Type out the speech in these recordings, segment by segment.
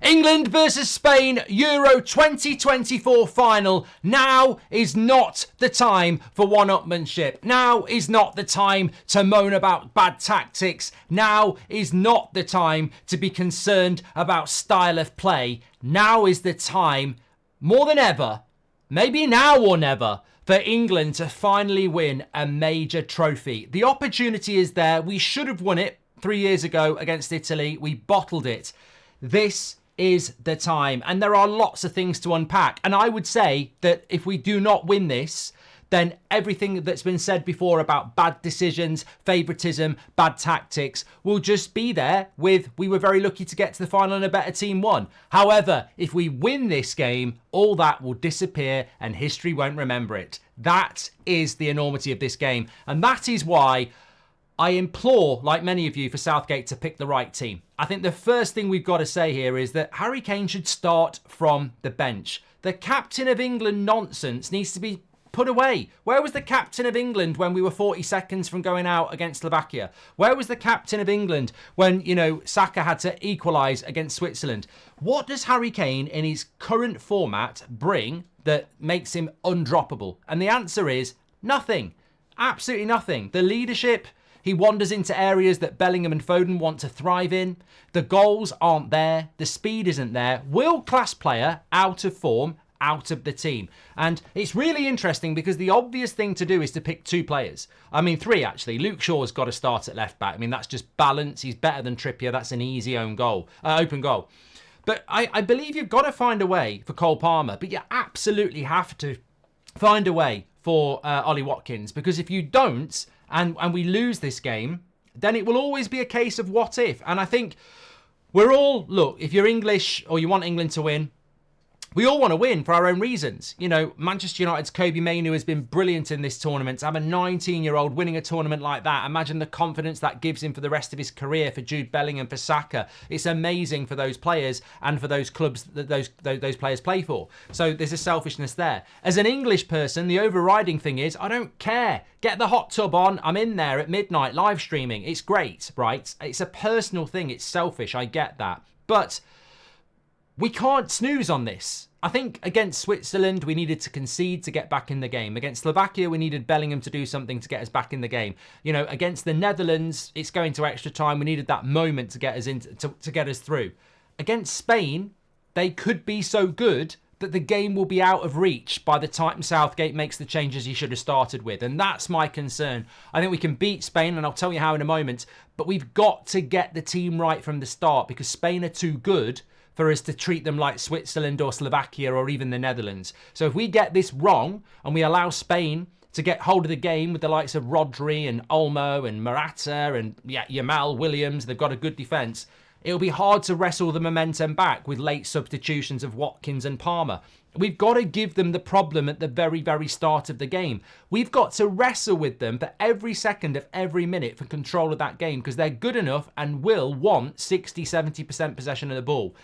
England versus Spain, Euro 2024 final. Now is not the time for one-upmanship. Now is not the time to moan about bad tactics. Now is not the time to be concerned about style of play. Now is the time, more than ever, maybe now or never, for England to finally win a major trophy. The opportunity is there. We should have won it 3 years ago against Italy. We bottled it. This is the time. And there are lots of things to unpack. And I would say that if we do not win this, then everything that's been said before about bad decisions, favouritism, bad tactics will just be there with, we were very lucky to get to the final and a better team won. However, if we win this game, all that will disappear and history won't remember it. That is the enormity of this game. And that is why I implore, like many of you, for Southgate to pick the right team. I think the first thing we've got to say here is that Harry Kane should start from the bench. The captain of England nonsense needs to be put away. Where was the captain of England when we were 40 seconds from going out against Slovakia? Where was the captain of England when, Saka had to equalise against Switzerland? What does Harry Kane in his current format bring that makes him undroppable? And the answer is nothing. Absolutely nothing. The leadership, he wanders into areas that Bellingham and Foden want to thrive in. The goals aren't there. The speed isn't there. World-class player, out of form, out of the team. And it's really interesting because the obvious thing to do is to pick two players. I mean, three, actually. Luke Shaw's got to start at left back. I mean, that's just balance. He's better than Trippier. That's an easy open goal. But I believe you've got to find a way for Cole Palmer, but you absolutely have to find a way for Olly Watkins, because if you don't, and we lose this game, then it will always be a case of what if. And I think look, if you're English or you want England to win, we all want to win for our own reasons. Manchester United's Kobbie Mainoo has been brilliant in this tournament. To have a 19-year-old winning a tournament like that, imagine the confidence that gives him for the rest of his career, for Jude Bellingham, for Saka. It's amazing for those players and for those clubs that those players play for. So there's a selfishness there. As an English person, the overriding thing is, I don't care. Get the hot tub on. I'm in there at midnight live streaming. It's great, right? It's a personal thing. It's selfish. I get that. But we can't snooze on this. I think against Switzerland, we needed to concede to get back in the game. Against Slovakia, we needed Bellingham to do something to get us back in the game. Against the Netherlands, it's going to extra time. We needed that moment to get us to get us through. Against Spain, they could be so good that the game will be out of reach by the time Southgate makes the changes he should have started with. And that's my concern. I think we can beat Spain, and I'll tell you how in a moment, but we've got to get the team right from the start, because Spain are too good for us to treat them like Switzerland or Slovakia or even the Netherlands. So if we get this wrong and we allow Spain to get hold of the game with the likes of Rodri and Olmo and Morata and Yamal, Williams, they've got a good defence, it'll be hard to wrestle the momentum back with late substitutions of Watkins and Palmer. We've got to give them the problem at the very, very start of the game. We've got to wrestle with them for every second of every minute for control of that game, because they're good enough and will want 60-70% possession of the ball.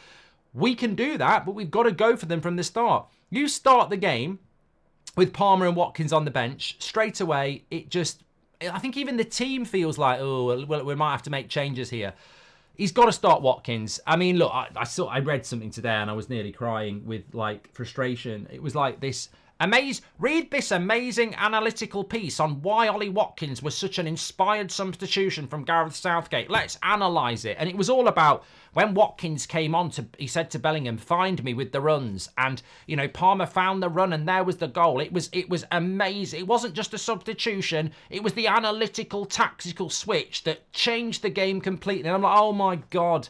We can do that, but we've got to go for them from the start. You start the game with Palmer and Watkins on the bench, straight away, I think even the team feels like, well, we might have to make changes here. He's got to start Watkins. I mean, look, I read something today and I was nearly crying with frustration. It was like this read this amazing analytical piece on why Olly Watkins was such an inspired substitution from Gareth Southgate. Let's analyse it. And it was all about when Watkins came on, he said to Bellingham, find me with the runs. And, Palmer found the run and there was the goal. It was amazing. It wasn't just a substitution. It was the analytical, tactical switch that changed the game completely. And I'm like, oh my God.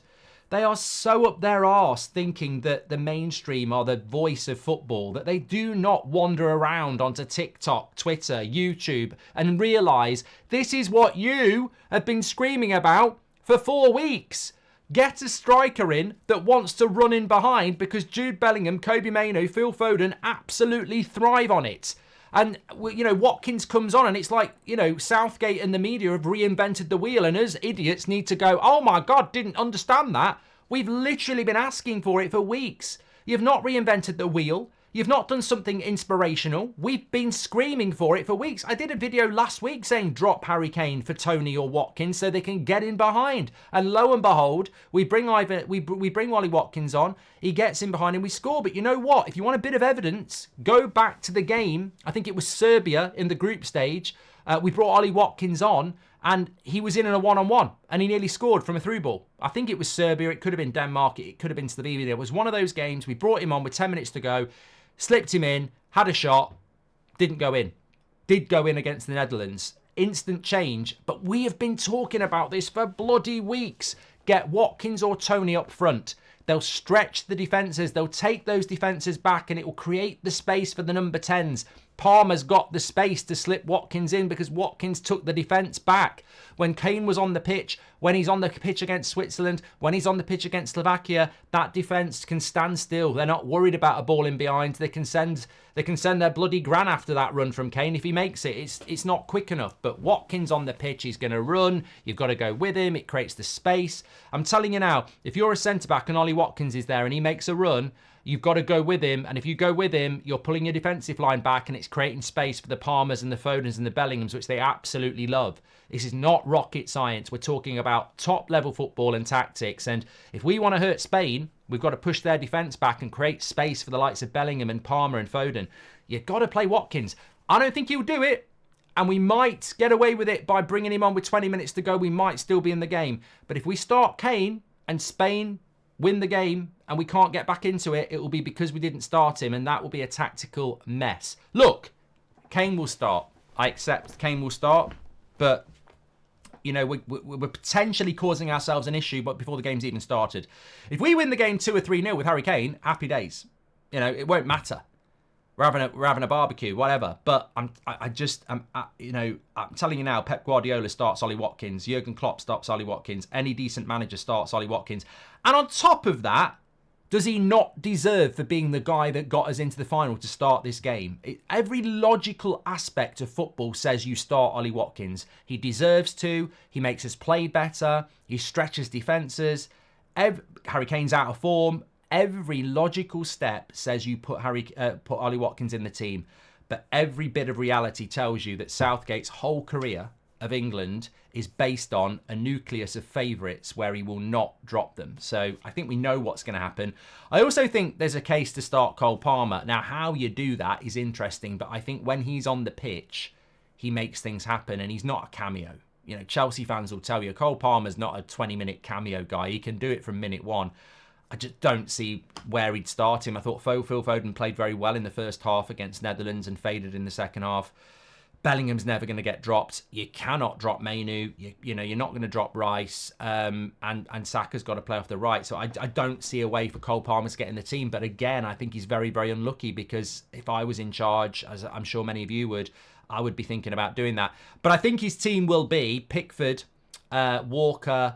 They are so up their arse thinking that the mainstream are the voice of football, that they do not wander around onto TikTok, Twitter, YouTube and realise this is what you have been screaming about for 4 weeks. Get a striker in that wants to run in behind, because Jude Bellingham, Kobbie Mainoo, Phil Foden absolutely thrive on it. And, Watkins comes on and it's like, Southgate and the media have reinvented the wheel, and us idiots need to go, oh my God, didn't understand that. We've literally been asking for it for weeks. You've not reinvented the wheel. You've not done something inspirational. We've been screaming for it for weeks. I did a video last week saying drop Harry Kane for Tony or Watkins so they can get in behind. And lo and behold, we bring Olly Watkins on. He gets in behind and we score. But you know what? If you want a bit of evidence, go back to the game. I think it was Serbia in the group stage. We brought Olly Watkins on and he was in a one-on-one and he nearly scored from a through ball. I think it was Serbia. It could have been Denmark. It could have been Slovenia. It was one of those games. We brought him on with 10 minutes to go. Slipped him in, had a shot, didn't go in. Did go in against the Netherlands. Instant change. But we have been talking about this for bloody weeks. Get Watkins or Tony up front. They'll stretch the defences. They'll take those defences back and it will create the space for the number 10s. Palmer's got the space to slip Watkins in because Watkins took the defence back. When Kane was on the pitch, when he's on the pitch against Switzerland, when he's on the pitch against Slovakia, that defence can stand still. They're not worried about a ball in behind. They can send their bloody gran after that run from Kane if he makes it. It's not quick enough. But Watkins on the pitch, he's going to run. You've got to go with him. It creates the space. I'm telling you now, if you're a centre-back and Olly Watkins is there and he makes a run, you've got to go with him. And if you go with him, you're pulling your defensive line back and it's creating space for the Palmers and the Fodens and the Bellinghams, which they absolutely love. This is not rocket science. We're talking about top-level football and tactics. And if we want to hurt Spain, we've got to push their defence back and create space for the likes of Bellingham and Palmer and Foden. You've got to play Watkins. I don't think he'll do it. And we might get away with it by bringing him on with 20 minutes to go. We might still be in the game. But if we start Kane and Spain win the game and we can't get back into it, it will be because we didn't start him, and that will be a tactical mess. Look, Kane will start. I accept Kane will start, but you know, we're potentially causing ourselves an issue, but before the game's even started. If we win the game 2 or 3-0 with Harry Kane, happy days. You know, it won't matter. We're having a barbecue, whatever. But I'm telling you now, Pep Guardiola starts Olly Watkins. Jurgen Klopp starts Olly Watkins. Any decent manager starts Olly Watkins. And on top of that, does he not deserve for being the guy that got us into the final to start this game? Every logical aspect of football says you start Olly Watkins. He deserves to. He makes us play better. He stretches defences. Harry Kane's out of form. Every logical step says you put Olly Watkins in the team. But every bit of reality tells you that Southgate's whole career of England is based on a nucleus of favourites where he will not drop them. So I think we know what's going to happen. I also think there's a case to start Cole Palmer. Now, how you do that is interesting, but I think when he's on the pitch, he makes things happen and he's not a cameo. You know, Chelsea fans will tell you Cole Palmer's not a 20-minute cameo guy. He can do it from minute one. I just don't see where he'd start him. I thought Phil Foden played very well in the first half against Netherlands and faded in the second half. Bellingham's never going to get dropped. You cannot drop Mainu. You know, you're not going to drop Rice. And Saka's got to play off the right. So I don't see a way for Cole Palmer to get in the team. But again, I think he's very, very unlucky because if I was in charge, as I'm sure many of you would, I would be thinking about doing that. But I think his team will be Pickford, Walker,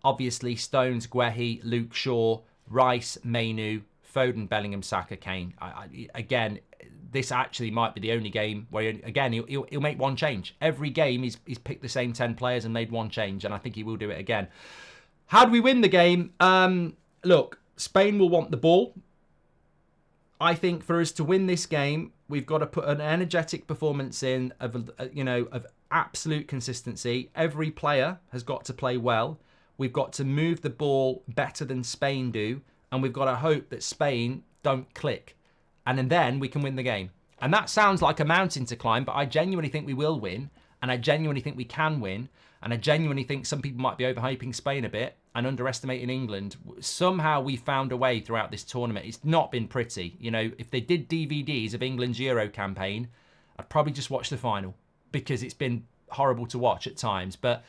obviously Stones, Guehi, Luke Shaw, Rice, Mainu, Foden, Bellingham, Saka, Kane. Again, this actually might be the only game where, he'll make one change. Every game, he's picked the same 10 players and made one change, and I think he will do it again. How do we win the game? Look, Spain will want the ball. I think for us to win this game, we've got to put an energetic performance in of absolute consistency. Every player has got to play well. We've got to move the ball better than Spain do, and we've got to hope that Spain don't click. And then we can win the game. And that sounds like a mountain to climb, but I genuinely think we will win. And I genuinely think we can win. And I genuinely think some people might be overhyping Spain a bit and underestimating England. Somehow we found a way throughout this tournament. It's not been pretty. You know, if they did DVDs of England's Euro campaign, I'd probably just watch the final because it's been horrible to watch at times. But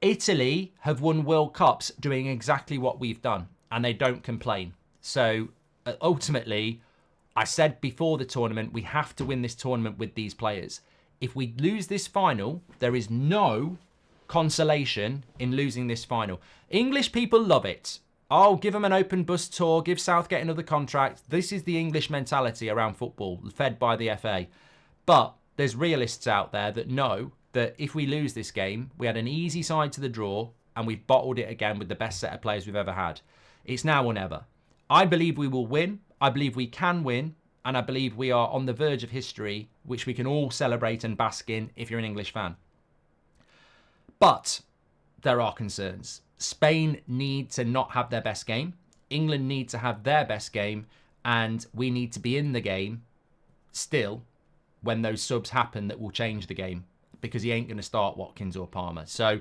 Italy have won World Cups doing exactly what we've done, and they don't complain. So ultimately, I said before the tournament, we have to win this tournament with these players. If we lose this final, there is no consolation in losing this final. English people love it. Oh, give them an open bus tour, give Southgate another contract. This is the English mentality around football, fed by the FA. But there's realists out there that know that if we lose this game, we had an easy side to the draw and we've bottled it again with the best set of players we've ever had. It's now or never. I believe we will win. I believe we can win, and I believe we are on the verge of history, which we can all celebrate and bask in if you're an English fan. But there are concerns. Spain need to not have their best game. England need to have their best game, and we need to be in the game still when those subs happen that will change the game, because he ain't going to start Watkins or Palmer. So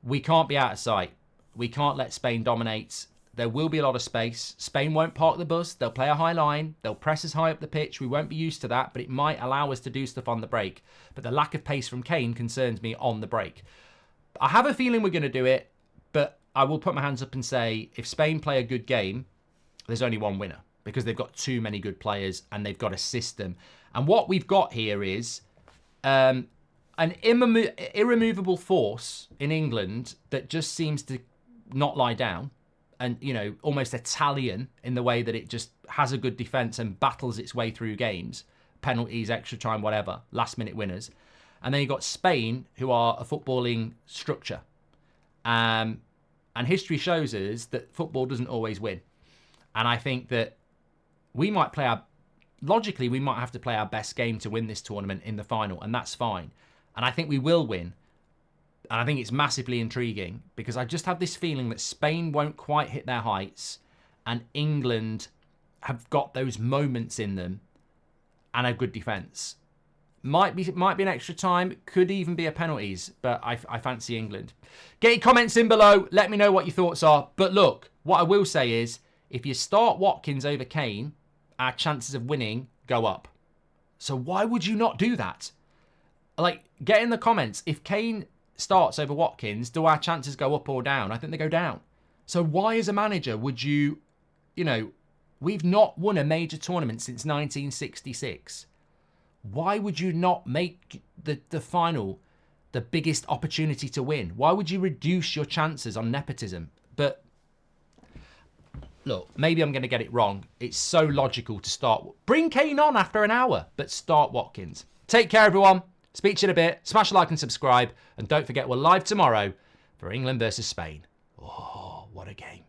we can't be out of sight. We can't let Spain dominate. There will be a lot of space. Spain won't park the bus. They'll play a high line. They'll press us high up the pitch. We won't be used to that, but it might allow us to do stuff on the break. But the lack of pace from Kane concerns me on the break. I have a feeling we're going to do it, but I will put my hands up and say if Spain play a good game, there's only one winner, because they've got too many good players and they've got a system. And what we've got here is an irremovable force in England that just seems to not lie down, and, you know, almost Italian in the way that it just has a good defence and battles its way through games, penalties, extra time, whatever, last minute winners. And then you've got Spain, who are a footballing structure. And history shows us that football doesn't always win. And I think that we might logically, we might have to play our best game to win this tournament in the final, and that's fine. And I think we will win. And I think it's massively intriguing, because I just have this feeling that Spain won't quite hit their heights, and England have got those moments in them and a good defence. Might be an extra time, could even be a penalties, but I fancy England. Get your comments in below, let me know what your thoughts are. But look, what I will say is, if you start Watkins over Kane, our chances of winning go up. So why would you not do that? Like, get in the comments, if Kane starts over Watkins, do our chances go up or down? I think they go down. So why, as a manager, would you know, we've not won a major tournament since 1966. Why would you not make the final the biggest opportunity to win? Why would you reduce your chances on nepotism? But look, maybe I'm going to get it wrong. It's so logical to start. Bring Kane on after an hour, but start Watkins. Take care, everyone. Speak to you in a bit. Smash a like and subscribe. And don't forget, we're live tomorrow for England versus Spain. Oh, what a game.